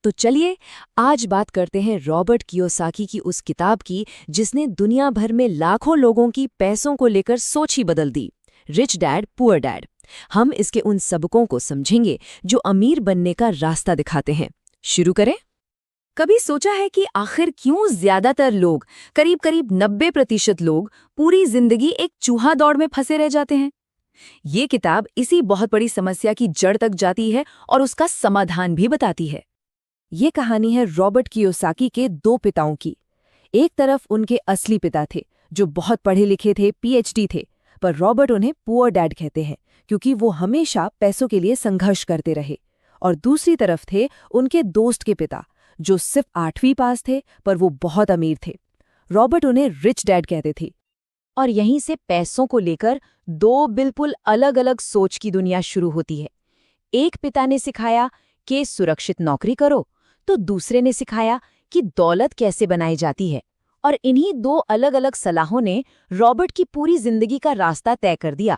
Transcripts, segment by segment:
तो चलिए आज बात करते हैं रॉबर्ट कियोसाकी की उस किताब की जिसने दुनिया भर में लाखों लोगों की पैसों को लेकर सोच ही बदल दी, रिच डैड पुअर डैड। हम इसके उन सबकों को समझेंगे जो अमीर बनने का रास्ता दिखाते हैं। शुरू करें। कभी सोचा है कि आखिर क्यों ज्यादातर लोग, करीब करीब 90% लोग, पूरी जिंदगी एक चूहा दौड़ में फंसे रह जाते हैं? ये किताब इसी बहुत बड़ी समस्या की जड़ तक जाती है और उसका समाधान भी बताती है। ये कहानी है रॉबर्ट कियोसाकी के दो पिताओं की। एक तरफ उनके असली पिता थे जो बहुत पढ़े लिखे थे, पीएचडी थे, पर रॉबर्ट उन्हें पुअर डैड कहते हैं क्योंकि वो हमेशा पैसों के लिए संघर्ष करते रहे। और दूसरी तरफ थे उनके दोस्त के पिता जो सिर्फ 8वीं पास थे पर वो बहुत अमीर थे। रॉबर्ट उन्हें रिच डैड कहते थे। और यहीं से पैसों को लेकर दो बिल्कुल अलग अलग सोच की दुनिया शुरू होती है। एक पिता ने सिखाया कि सुरक्षित नौकरी करो, तो दूसरे ने सिखाया कि दौलत कैसे बनाई जाती है। और इन्हीं दो अलग अलग सलाहों ने रॉबर्ट की पूरी जिंदगी का रास्ता तय कर दिया।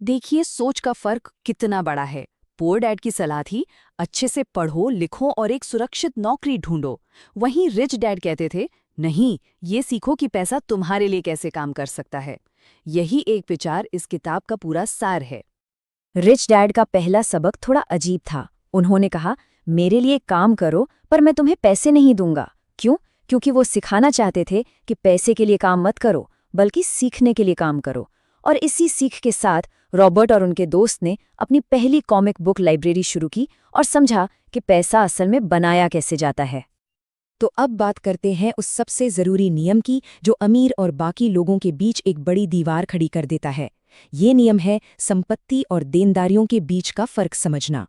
देखिए सोच का फर्क कितना बड़ा है। पुअर डैड की सलाह थी अच्छे से पढ़ो लिखो और एक सुरक्षित नौकरी ढूंढो। वहीं रिच डैड कहते थे नहीं, ये सीखो कि पैसा तुम्हारे लिए कैसे काम कर सकता है। यही एक विचार इस किताब का पूरा सार है। रिच डैड का पहला सबक थोड़ा अजीब था। उन्होंने कहा मेरे लिए काम करो पर मैं तुम्हें पैसे नहीं दूंगा। क्यों? क्योंकि वो सिखाना चाहते थे कि पैसे के लिए काम मत करो बल्कि सीखने के लिए काम करो। और इसी सीख के साथ रॉबर्ट और उनके दोस्त ने अपनी पहली कॉमिक बुक लाइब्रेरी शुरू की और समझा कि पैसा असल में बनाया कैसे जाता है। तो अब बात करते हैं उस सबसे ज़रूरी नियम की जो अमीर और बाकी लोगों के बीच एक बड़ी दीवार खड़ी कर देता है। ये नियम है संपत्ति और देनदारियों के बीच का फ़र्क समझना।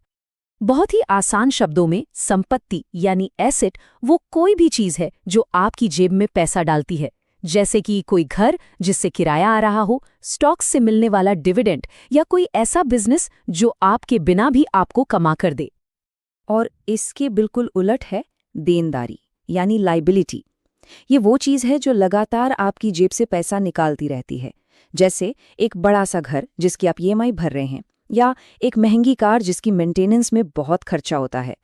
बहुत ही आसान शब्दों में संपत्ति यानी एसेट वो कोई भी चीज़ है जो आपकी जेब में पैसा डालती है, जैसे कि कोई घर जिससे किराया आ रहा हो, स्टॉक से मिलने वाला डिविडेंड या कोई ऐसा बिजनेस जो आपके बिना भी आपको कमा कर दे। और इसके बिल्कुल उलट है देनदारी यानी लाइबिलिटी। ये वो चीज़ है जो लगातार आपकी जेब से पैसा निकालती रहती है, जैसे एक बड़ा सा घर जिसकी आप ईएमआई भर रहे हैं या एक महंगी कार जिसकी मेंटेनेंस में बहुत खर्चा होता है।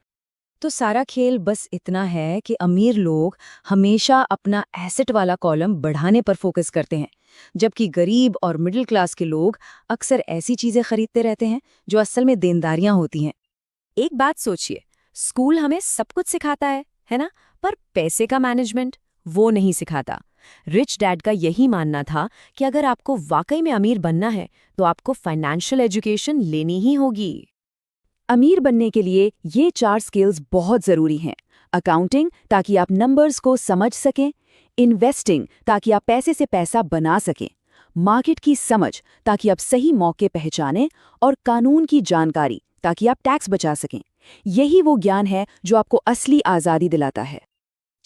तो सारा खेल बस इतना है कि अमीर लोग हमेशा अपना एसेट वाला कॉलम बढ़ाने पर फोकस करते हैं, जबकि गरीब और मिडिल क्लास के लोग अक्सर ऐसी चीज़ें खरीदते रहते हैं जो असल में देनदारियां होती हैं। एक बात सोचिए, स्कूल हमें सब कुछ सिखाता है ना, पर पैसे का मैनेजमेंट वो नहीं सिखाता। रिच डैड का यही मानना था कि अगर आपको वाकई में अमीर बनना है तो आपको फाइनेंशियल एजुकेशन लेनी ही होगी। अमीर बनने के लिए ये 4 स्किल्स बहुत ज़रूरी हैं। अकाउंटिंग ताकि आप नंबर्स को समझ सकें, इन्वेस्टिंग ताकि आप पैसे से पैसा बना सकें, मार्केट की समझ ताकि आप सही मौके पहचानें, और कानून की जानकारी ताकि आप टैक्स बचा सकें। यही वो ज्ञान है जो आपको असली आज़ादी दिलाता है।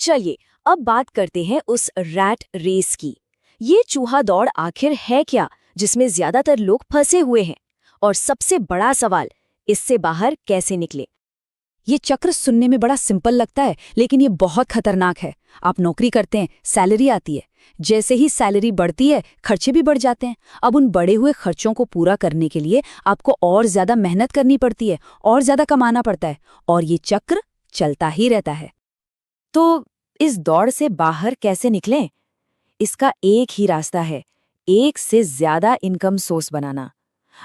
चलिए अब बात करते हैं उस रैट रेस की। ये चूहा दौड़ आखिर है क्या जिसमें ज्यादातर लोग फंसे हुए हैं? और सबसे बड़ा सवाल, इससे बाहर कैसे निकले? ये चक्र सुनने में बड़ा सिंपल लगता है लेकिन ये बहुत खतरनाक है। आप नौकरी करते हैं, सैलरी आती है, जैसे ही सैलरी बढ़ती है खर्चे भी बढ़ जाते हैं। अब उन बढ़े हुए खर्चों को पूरा करने के लिए आपको और ज्यादा मेहनत करनी पड़ती है, और ज्यादा कमाना पड़ता है, और ये चक्र चलता ही रहता है। तो इस दौड़ से बाहर कैसे निकलें? इसका एक ही रास्ता है, एक से ज्यादा इनकम सोर्स बनाना।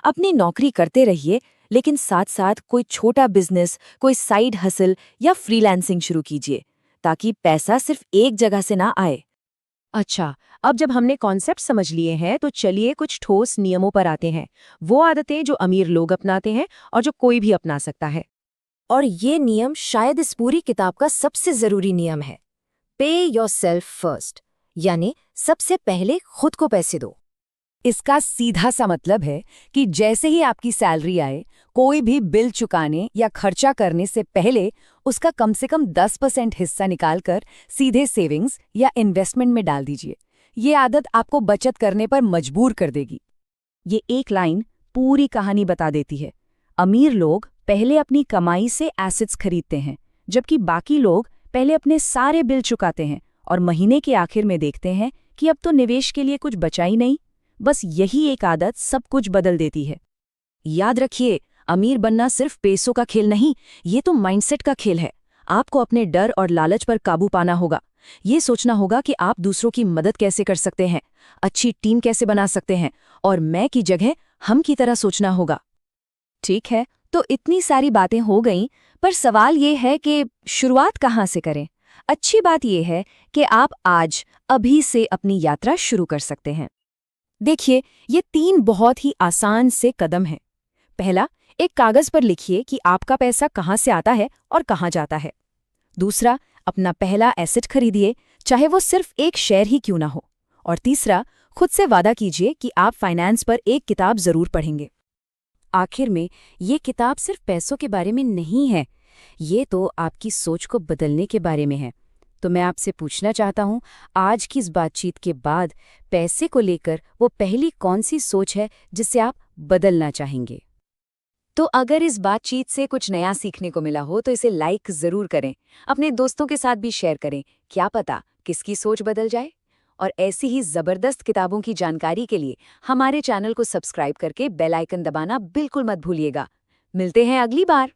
अपनी नौकरी करते रहिए लेकिन साथ साथ कोई छोटा बिजनेस, कोई साइड हसल या फ्रीलांसिंग शुरू कीजिए ताकि पैसा सिर्फ एक जगह से ना आए। अच्छा, अब जब हमने कॉन्सेप्ट समझ लिए हैं तो चलिए कुछ ठोस नियमों पर आते हैं। वो आदतें जो अमीर लोग अपनाते हैं और जो कोई भी अपना सकता है। और ये नियम शायद इस पूरी किताब का सबसे जरूरी नियम है। पे योरसेल्फ फर्स्ट, यानी सबसे पहले खुद को पैसे दो। इसका सीधा सा मतलब है कि जैसे ही आपकी सैलरी आए, कोई भी बिल चुकाने या खर्चा करने से पहले उसका कम से कम 10% हिस्सा निकालकर सीधे सेविंग्स या इन्वेस्टमेंट में डाल दीजिए। ये आदत आपको बचत करने पर मजबूर कर देगी। ये एक लाइन पूरी कहानी बता देती है। अमीर लोग पहले अपनी कमाई से एसेट्स खरीदते हैं, जबकि बाकी लोग पहले अपने सारे बिल चुकाते हैं और महीने के आखिर में देखते हैं कि अब तो निवेश के लिए कुछ बचा ही नहीं। बस यही एक आदत सब कुछ बदल देती है। याद रखिए, अमीर बनना सिर्फ पैसों का खेल नहीं, ये तो माइंडसेट का खेल है। आपको अपने डर और लालच पर काबू पाना होगा। ये सोचना होगा कि आप दूसरों की मदद कैसे कर सकते हैं, अच्छी टीम कैसे बना सकते हैं, और मैं की जगह हम की तरह सोचना होगा। ठीक है, तो इतनी सारी बातें हो गईं, पर सवाल ये है कि शुरुआत कहाँ से करें? अच्छी बात यह है कि आप आज, अभी से अपनी यात्रा शुरू कर सकते हैं। देखिए, ये 3 बहुत ही आसान से कदम हैं। पहला, एक कागज पर लिखिए कि आपका पैसा कहाँ से आता है और कहाँ जाता है। दूसरा, अपना पहला एसेट खरीदिए, चाहे वो सिर्फ एक शेयर ही क्यों ना हो। और तीसरा, खुद से वादा कीजिए कि आप फाइनेंस पर एक किताब जरूर पढ़ेंगे। आखिर में, ये किताब सिर्फ पैसों के बारे में नहीं है, ये तो आपकी सोच को बदलने के बारे में है। तो मैं आपसे पूछना चाहता हूँ, आज की इस बातचीत के बाद पैसे को लेकर वो पहली कौन सी सोच है जिससे आप बदलना चाहेंगे? तो अगर इस बातचीत से कुछ नया सीखने को मिला हो तो इसे लाइक ज़रूर करें, अपने दोस्तों के साथ भी शेयर करें। क्या पता किसकी सोच बदल जाए। और ऐसी ही ज़बरदस्त किताबों की जानकारी के लिए हमारे चैनल को सब्सक्राइब करके बेल आइकन दबाना बिल्कुल मत भूलिएगा। मिलते हैं अगली बार।